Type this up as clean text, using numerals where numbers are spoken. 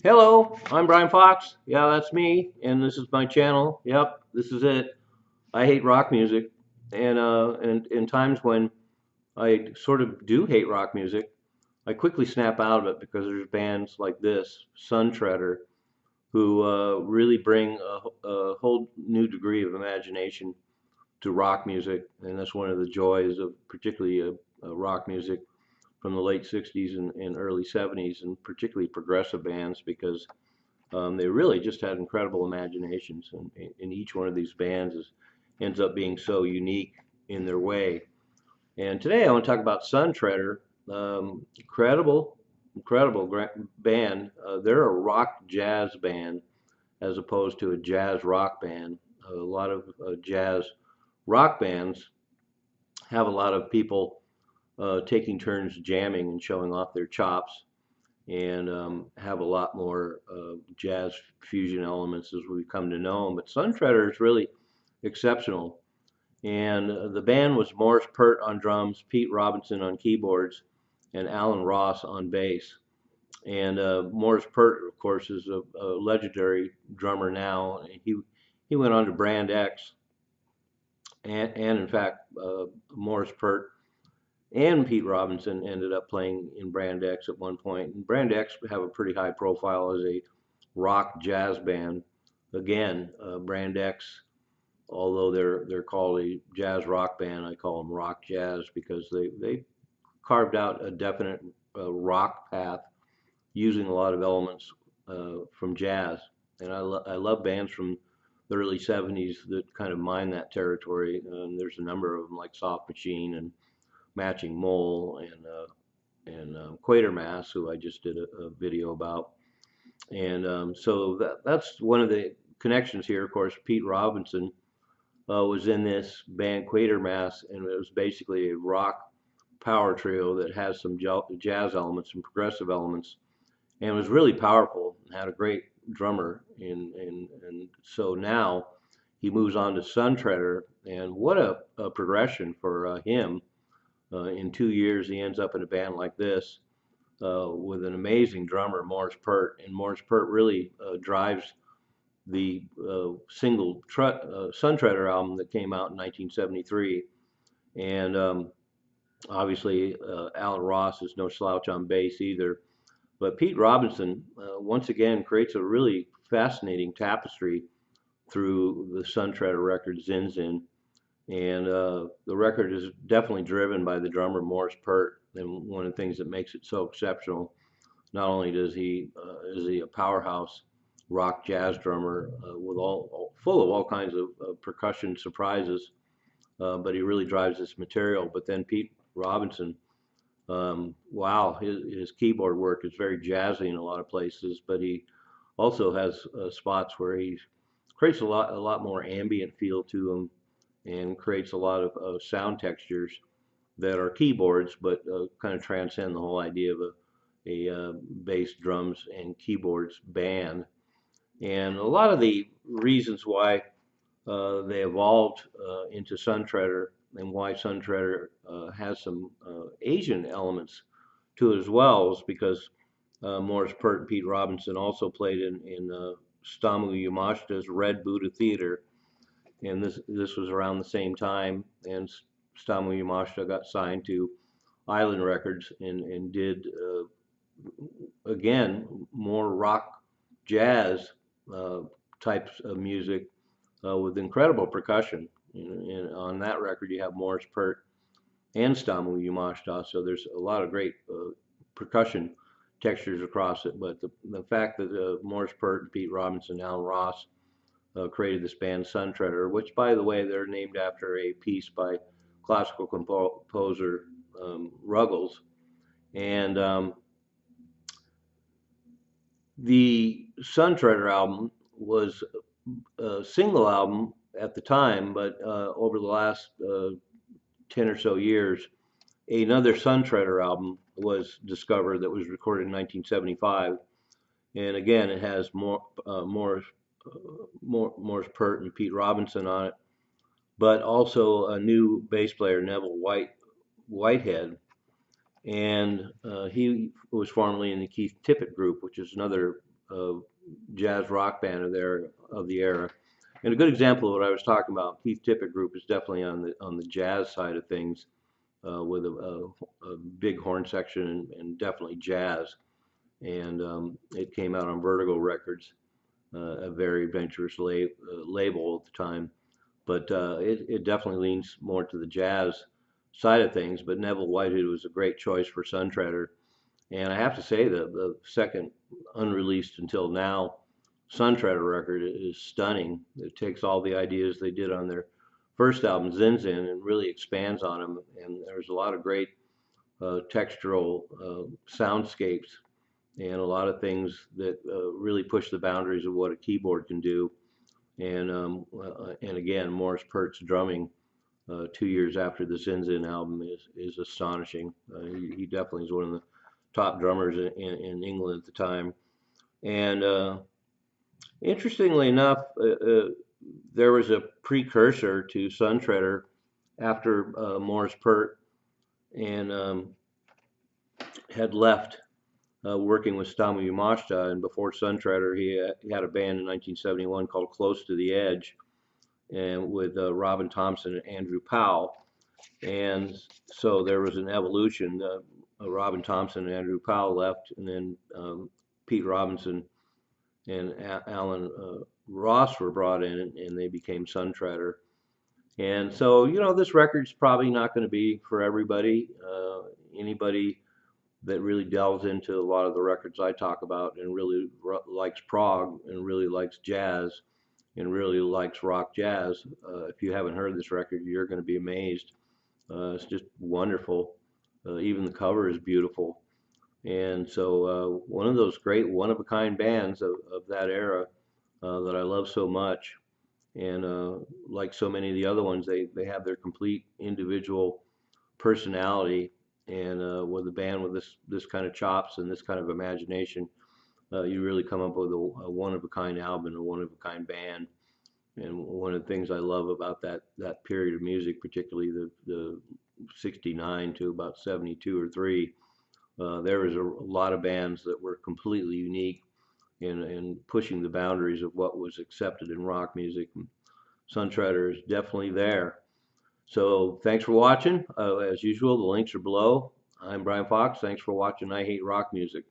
Hello, I'm Brian Fox. Yeah, that's me, and this is my channel. Yep, this is it. I hate rock music, and in times when I sort of do hate rock music, I quickly snap out of it because there's bands like this, SUNTREADER, who really bring a whole new degree of imagination to rock music, and that's one of the joys of particularly rock music from the late '60s and early '70s, and particularly progressive bands because they really just had incredible imaginations, and each one of these bands ends up being so unique in their way. And today I want to talk about SUNTREADER. Incredible band. They're a rock jazz band as opposed to a jazz rock band. A lot of jazz rock bands have a lot of people taking turns jamming and showing off their chops and have a lot more jazz fusion elements as we've come to know them. But SUNTREADER is really exceptional. And the band was Morris Pert on drums, Pete Robinson on keyboards, and Alan Ross on bass. And Morris Pert, of course, is a legendary drummer now. He went on to Brand X, and in fact, Morris Pert and Pete Robinson ended up playing in Brand X at one point. And Brand X have a pretty high profile as a rock jazz band. Again, Brand X, although they're called a jazz rock band, I call them rock jazz because they carved out a definite rock path using a lot of elements from jazz. And I love bands from the early '70s that kind of mine that territory. There's a number of them like Soft Machine and Matching Mole and Quatermass, who I just did a video about. And so that's one of the connections here. Of course, Pete Robinson was in this band Quatermass, and it was basically a rock power trio that has some jazz elements and progressive elements, and was really powerful. And had a great drummer, and so now he moves on to SUNTREADER, and what a progression for him. In 2 years, he ends up in a band like this with an amazing drummer, Morris Pert. And Morris Pert really drives the single SUNTREADER album that came out in 1973. And obviously, Alan Ross is no slouch on bass either. But Pete Robinson, once again, creates a really fascinating tapestry through the SUNTREADER record, Zin Zin. And the record is definitely driven by the drummer Morris Pert, and one of the things that makes it so exceptional. Not only is he a powerhouse rock jazz drummer with all full of all kinds of percussion surprises, but he really drives this material. But then Pete Robinson, wow, his keyboard work is very jazzy in a lot of places, but he also has spots where he creates a lot more ambient feel to him and creates a lot of sound textures that are keyboards, but kind of transcend the whole idea of a bass, drums, and keyboards band. And a lot of the reasons why they evolved into SUNTREADER and why SUNTREADER has some Asian elements to it as well is because Morris Pert and Pete Robinson also played in Stamu Yamashita's Red Buddha Theater, and this was around the same time, and Stamu Yamashita got signed to Island Records and did again more rock jazz types of music with incredible percussion. And on that record, you have Morris Pert and Stamu Yamashita, so there's a lot of great percussion textures across it. But the fact that Morris Pert and Pete Robinson, Alan Ross created this band SUNTREADER, which, by the way, they're named after a piece by classical composer Ruggles. And the SUNTREADER album was a single album at the time, but over the last 10 or so years, another SUNTREADER album was discovered that was recorded in 1975. And again, it has Morris Pert and Pete Robinson on it, but also a new bass player, Neville Whitehead. And he was formerly in the Keith Tippett group, which is another jazz rock band of the era. And a good example of what I was talking about, Keith Tippett Group is definitely on the jazz side of things, with a big horn section and definitely jazz. And it came out on Vertigo Records, a very adventurous label at the time. But it definitely leans more to the jazz side of things. But Neville Whitehead was a great choice for SUNTREADER. And I have to say that the second unreleased until now SUNTREADER record is stunning. It takes all the ideas they did on their first album, Zin Zin, and really expands on them. And there's a lot of great textural soundscapes and a lot of things that really push the boundaries of what a keyboard can do. And again, Morris Pert's drumming 2 years after the Zin Zin album is astonishing. He definitely is one of the top drummers in England at the time. And interestingly enough, there was a precursor to SUNTREADER after Morris Pert and had left working with Stamu Yamashita, and before SUNTREADER, he had a band in 1971 called Close to the Edge, and with Robin Thompson and Andrew Powell. And so there was an evolution. Robin Thompson and Andrew Powell left, and then Pete Robinson and Alan Ross were brought in, and they became SUNTREADER. And so, this record's probably not going to be for everybody. Anybody that really delves into a lot of the records I talk about and really likes prog and really likes jazz and really likes rock jazz, if you haven't heard this record, you're going to be amazed. It's just wonderful. Even the cover is beautiful. And so one of those great one-of-a-kind bands of that era that I love so much. And like so many of the other ones, they have their complete individual personality. And with a band with this kind of chops and this kind of imagination, you really come up with a one-of-a-kind album, a one-of-a-kind band. And one of the things I love about that period of music, particularly the 69 to about 72 or 3, there was a lot of bands that were completely unique in pushing the boundaries of what was accepted in rock music. And SUNTREADER is definitely there. So thanks for watching. As usual, the links are below. I'm Brian Fox. Thanks for watching I Hate Rock Music.